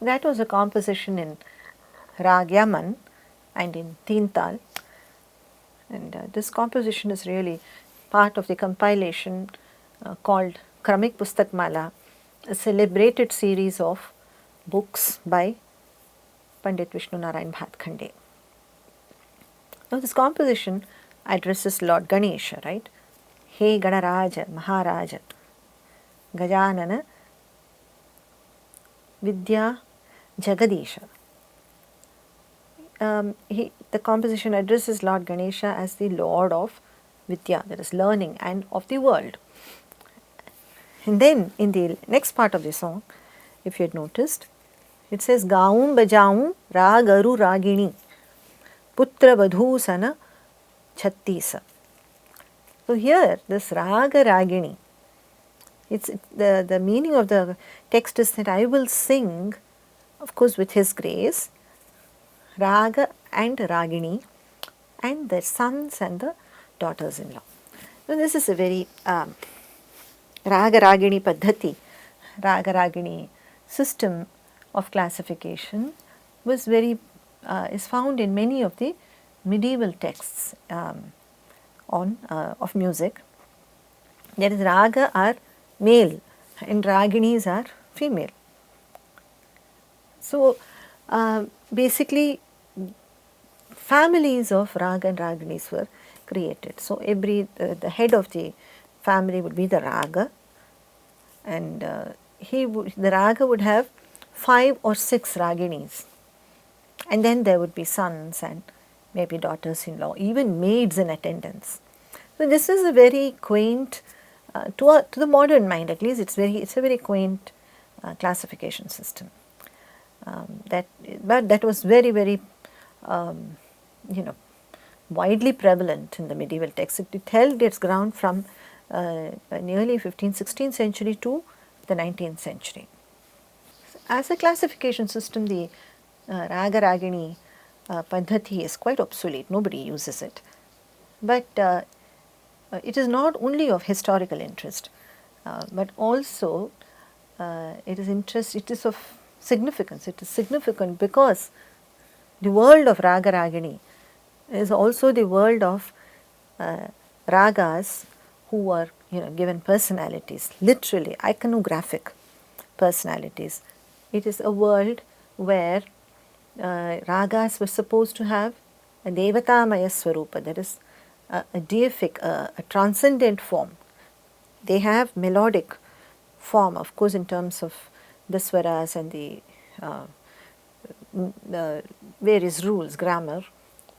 That was a composition in Rag Yaman and in Teental, and this composition is really part of the compilation called Kramik Pustak Mala, a celebrated series of books by Pandit Vishnu Narayan Bhatkhande. Now this composition addresses Lord Ganesha, right? He Ganaraja, Maharaja, Gajanana, Vidya, Jagadisha. The composition addresses Lord Ganesha as the Lord of Vidya, that is learning, and of the world. And then in the next part of the song, if you had noticed, it says Gaum Bajaum Ragaru Ragini Putra Vadhusana Chattisa. So here this Raga Ragini, it's the meaning of the text is that I will sing, of course with his grace, Raga and Ragini and their sons and the daughters-in-law. Now this is a very Raga Ragini Paddhati, Raga Ragini system of classification was very is found in many of the medieval texts of music. That is, Raga are male and Raginis are female. So basically families of Raga and Raginis were created. So the head of the family would be the Raga, and the Raga would have 5 or 6 Raginis, and then there would be sons and maybe daughters-in-law, even maids in attendance. So this is a very quaint, to the modern mind at least, it's a very quaint classification system. But that was very, very widely prevalent in the medieval texts. It held its ground from nearly 15th, 16th century to the 19th century. As a classification system, the Raga Ragini Paddhati is quite obsolete. Nobody uses it. But it is not only of historical interest, but also it is of significance. It is significant because the world of Raga Ragini is also the world of ragas who are given personalities, literally iconographic personalities. It is a world where ragas were supposed to have a devatamaya swarupa, that is a deific, a transcendent form. They have melodic form, of course, in terms of the swaras and the various rules, grammar,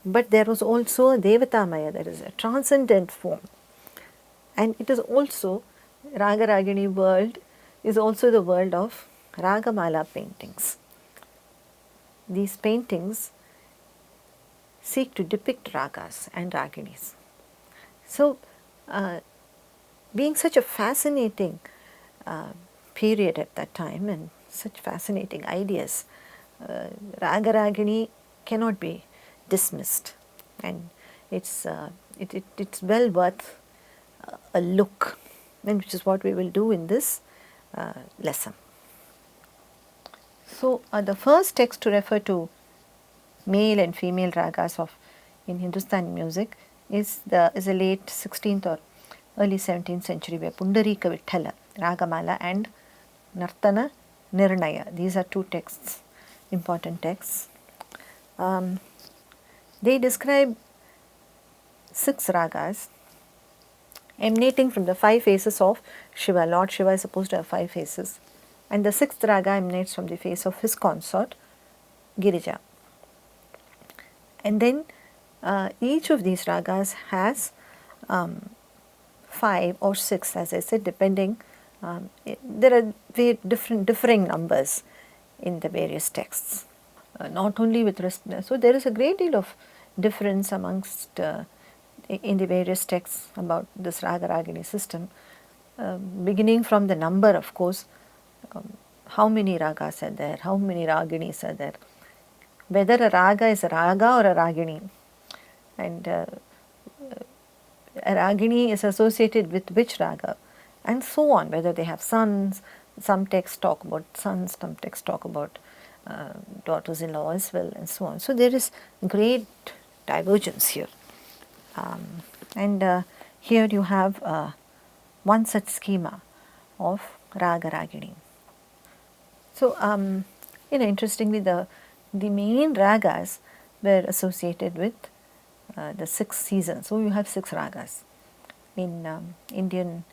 but there was also a devatamaya, that is a transcendent form. And it is also, Raga Ragini world is also the world of Ragamala paintings. These paintings seek to depict ragas and raginis. So, being such a fascinating period at that time and such fascinating ideas, Raga Ragini cannot be dismissed, and it's well worth a look, and which is what we will do in this lesson. So, the first text to refer to male and female ragas in Hindustani music is a late 16th or early 17th century by Pundarika Vithala, Ragamala and Nartana Nirnaya. These are two texts, important texts. They describe 6 ragas emanating from the 5 faces of Shiva. Lord Shiva is supposed to have 5 faces, and the 6th raga emanates from the face of his consort Girija. And then each of these ragas has 5 or 6, as I said, depending. There are differing numbers in the various texts. Not only with respect, so there is a great deal of difference amongst in the various texts about this Raga Ragini system, beginning from the number, of course, how many ragas are there, how many raginis are there, whether a raga is a raga or a ragini, and a ragini is associated with which raga, and so on, whether they have sons. Some texts talk about sons, some texts talk about daughters-in-law as well, and so on. So there is great divergence here. And here you have one such schema of Raga Ragini. So, interestingly, the main ragas were associated with the 6 seasons. So, you have 6 ragas. In Indian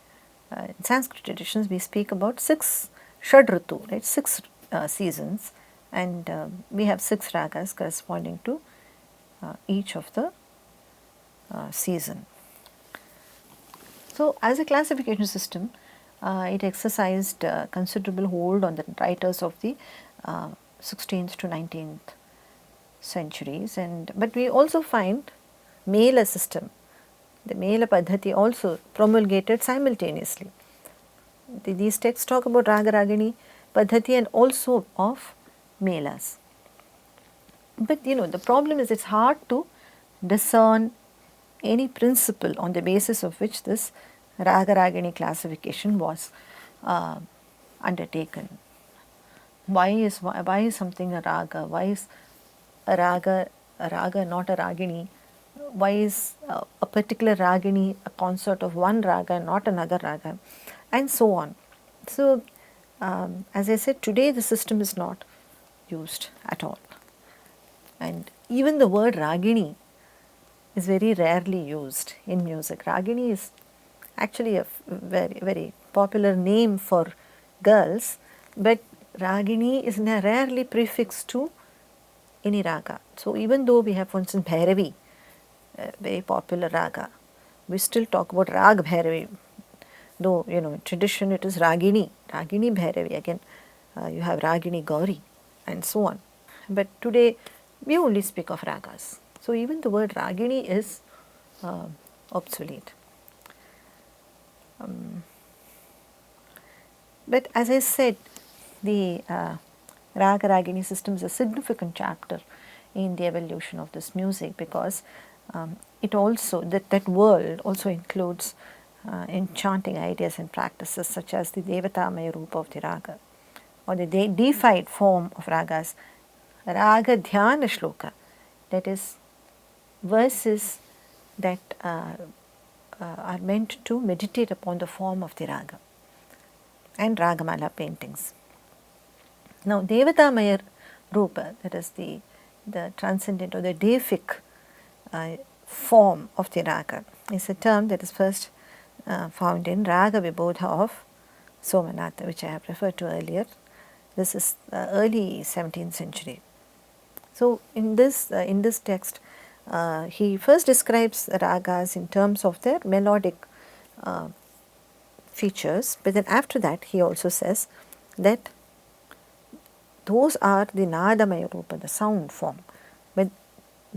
Sanskrit traditions, we speak about 6 Shadritu, right? 6 seasons, and we have 6 ragas corresponding to each of the season. So, as a classification system, it exercised considerable hold on the writers of the 16th to 19th centuries, but we also find Mela system, the Mela Padhati also promulgated simultaneously. These texts talk about Raga Ragini Padhati and also of Melas. But the problem is it's hard to discern any principle on the basis of which this Raga Ragini classification was undertaken. Why is something a raga? Why is a raga not a ragini? Why is a particular ragini a consort of one raga, not another raga, and so on. So, as I said, today the system is not used at all, and even the word ragini is very rarely used in music. Ragini is actually a very popular name for girls, but Ragini is rarely prefixed to any raga. So, even though we have, for instance, Bhairavi, very popular raga, we still talk about Rag Bhairavi, though in tradition it is Ragini Bhairavi. Again, you have Ragini Gauri and so on. But today we only speak of ragas. So, even the word Ragini is obsolete. But as I said, the Raga Ragini system is a significant chapter in the evolution of this music, because it also, that world also includes enchanting ideas and practices such as the Devatamaya Rupa of the Raga, or the deified form of ragas, Raga Dhyana Shloka, that is verses that are meant to meditate upon the form of the raga, and Ragamala paintings. Now, Devatamaya Rupa, that is the transcendent or the deific form of the raga, is a term that is first found in Raga Vibodha of Somanatha, which I have referred to earlier. This is early 17th century. So, in this text, he first describes ragas in terms of their melodic features, but then after that he also says that those are the Nadamaya Rupa, the sound form, but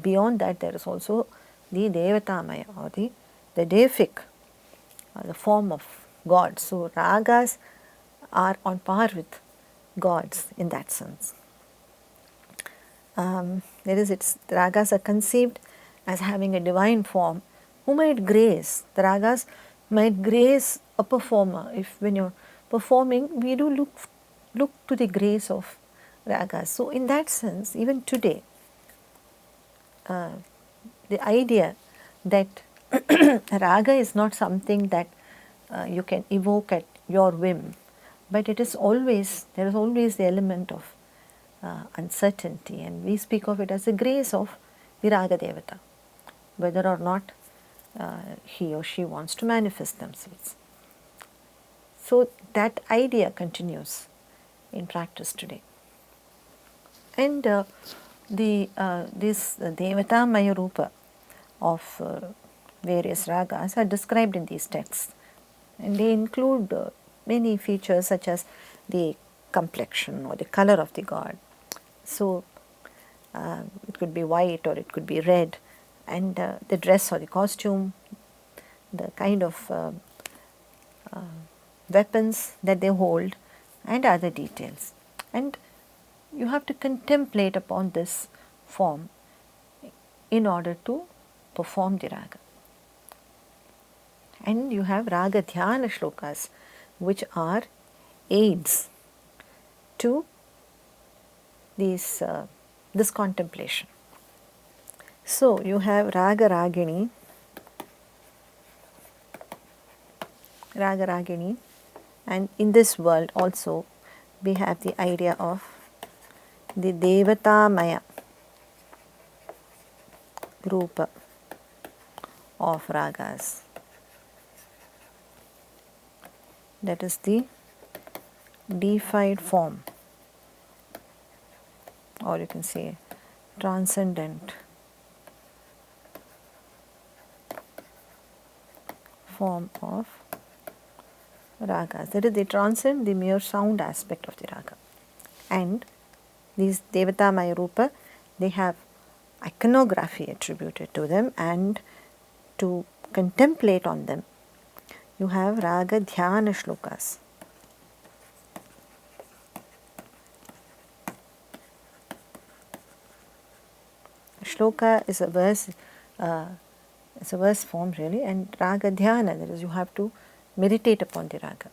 beyond that there is also the Devatamaya, or the deific, the form of God. So, ragas are on par with gods in that sense. The ragas are conceived as having a divine form who might grace. The ragas might grace a performer. When you're performing, we do look to the grace of ragas. So, in that sense, even today, the idea that raga is not something that you can evoke at your whim, but there is always the element of uncertainty, and we speak of it as the grace of the Raga Devata, whether or not he or she wants to manifest themselves. So, that idea continues in practice today. And this Devata Maya Rupa of various ragas are described in these texts, and they include many features such as the complexion or the color of the god. So, it could be white or it could be red, and the dress or the costume, the kind of weapons that they hold, and other details. And you have to contemplate upon this form in order to perform the raga. And you have Raga Dhyana Shlokas, which are aids to this contemplation. So you have Raga Ragini, and in this world also we have the idea of the Devatamaya Rupa of Ragas. That is the deified form, or you can say transcendent form of ragas. That is, they transcend the mere sound aspect of the raga. And these Devatamaya Rupa, they have iconography attributed to them, and to contemplate on them you have Raga Dhyana Shlokas. Shloka is a verse, it's a verse form really, and Raga Dhyana, that is, you have to meditate upon the raga.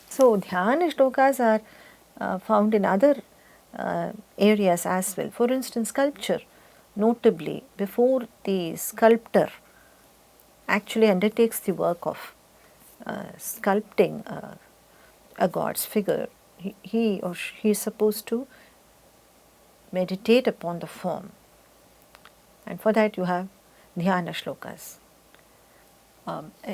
So Dhyana Shlokas are found in other areas as well. For instance, sculpture, notably, before the sculptor actually undertakes the work of sculpting a god's figure, he or she is supposed to meditate upon the form, and for that you have dhyana shlokas.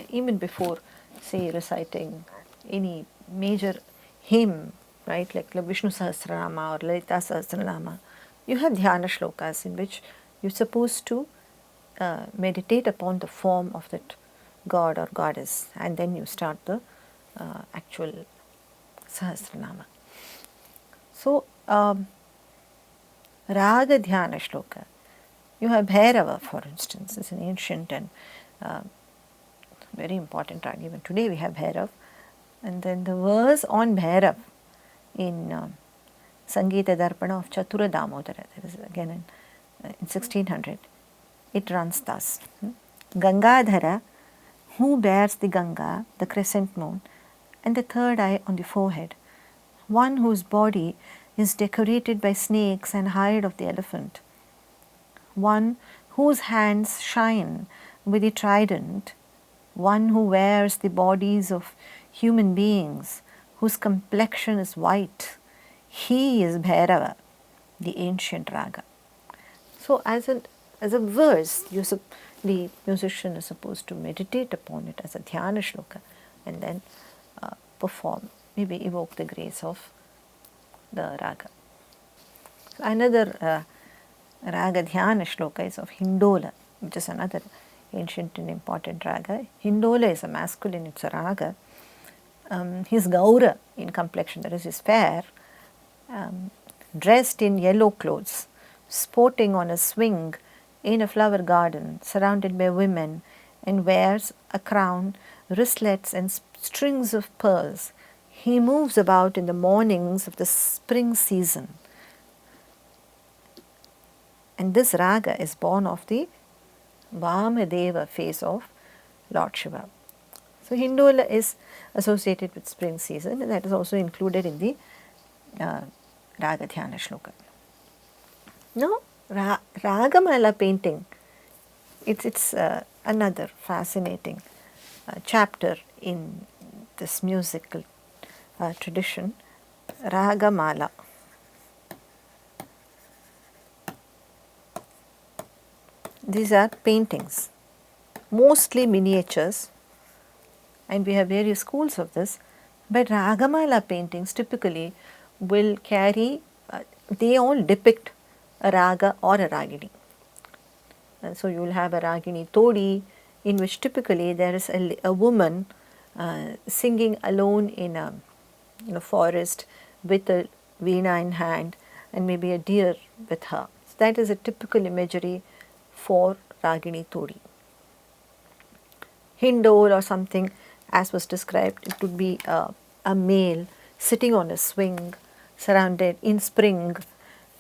Even before, say, reciting any major hymn, right, like Vishnu Sahasranama or Lalita Sahasranama, you have dhyana shlokas in which you're supposed to meditate upon the form of that god or goddess, and then you start the actual Sahasranama. So, Raga Dhyana Shloka. You have Bhairava, for instance. It's an ancient and very important raga. Even today we have Bhairav. And then the verse on Bhairav in Sangeeta Darpana of Chatura Damodara, that is again in 1600, it runs thus. Gangadhara, who bears the Ganga, the crescent moon, and the third eye on the forehead, one whose body is decorated by snakes and hide of the elephant, one whose hands shine with the trident, one who wears the bodies of human beings, whose complexion is white. He is Bhairava, the ancient raga. So as a verse, the musician is supposed to meditate upon it as a dhyana shloka, and then perform, maybe evoke the grace of the raga. Another raga dhyana shloka is of Hindola, which is another ancient and important raga. Hindola is a masculine, it's a raga. His gaura in complexion, that is, is fair, dressed in yellow clothes, sporting on a swing in a flower garden, surrounded by women, and wears a crown, wristlets, and strings of pearls. He moves about in the mornings of the spring season. And this raga is born of the Vamadeva phase of Lord Shiva. So Hindola is associated with spring season, and that is also included in the Raga Dhyana Shloka. Now, Ragamala painting, it's another fascinating chapter in this musical tradition. Ragamala. These are paintings, mostly miniatures, and we have various schools of this, but Ragamala paintings typically will carry, they all depict a raga or a ragini. So you will have a ragini todi, in which typically there is a woman singing alone in a forest with a veena in hand and maybe a deer with her. So that is a typical imagery for ragini todi. Hindol or something, as was described, it would be a male sitting on a swing, surrounded in spring,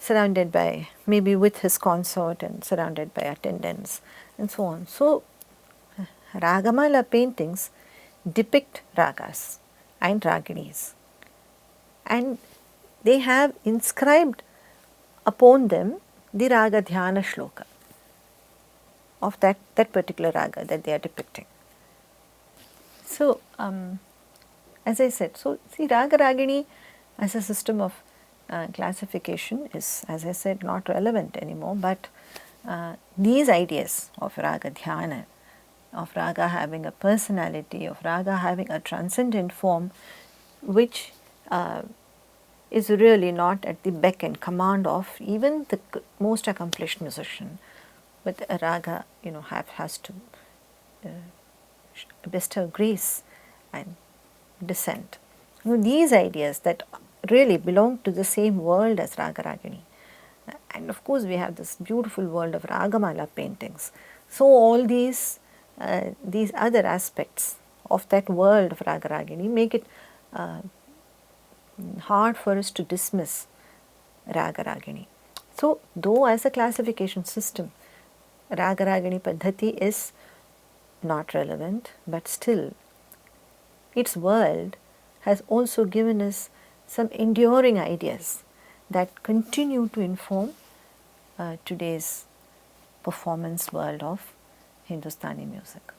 surrounded by, maybe with his consort and surrounded by attendants and so on. So Ragamala paintings depict ragas and raginis, and they have inscribed upon them the Raga Dhyana Shloka of that particular raga that they are depicting. So, as I said, so see, Raga Ragini as a system of classification is, as I said, not relevant anymore, but these ideas of Raga Dhyana, of Raga having a personality, of Raga having a transcendent form, which is really not at the beck and command of even the most accomplished musician, but a Raga, has to bestow grace and descent. These ideas that really belong to the same world as Raga Ragini. And of course, we have this beautiful world of Ragamala paintings. So all these other aspects of that world of Raga Ragini make it hard for us to dismiss Raga Ragini. So, though as a classification system, Raga Ragini Paddhati is not relevant, but still its world has also given us some enduring ideas that continue to inform today's performance world of Hindustani music.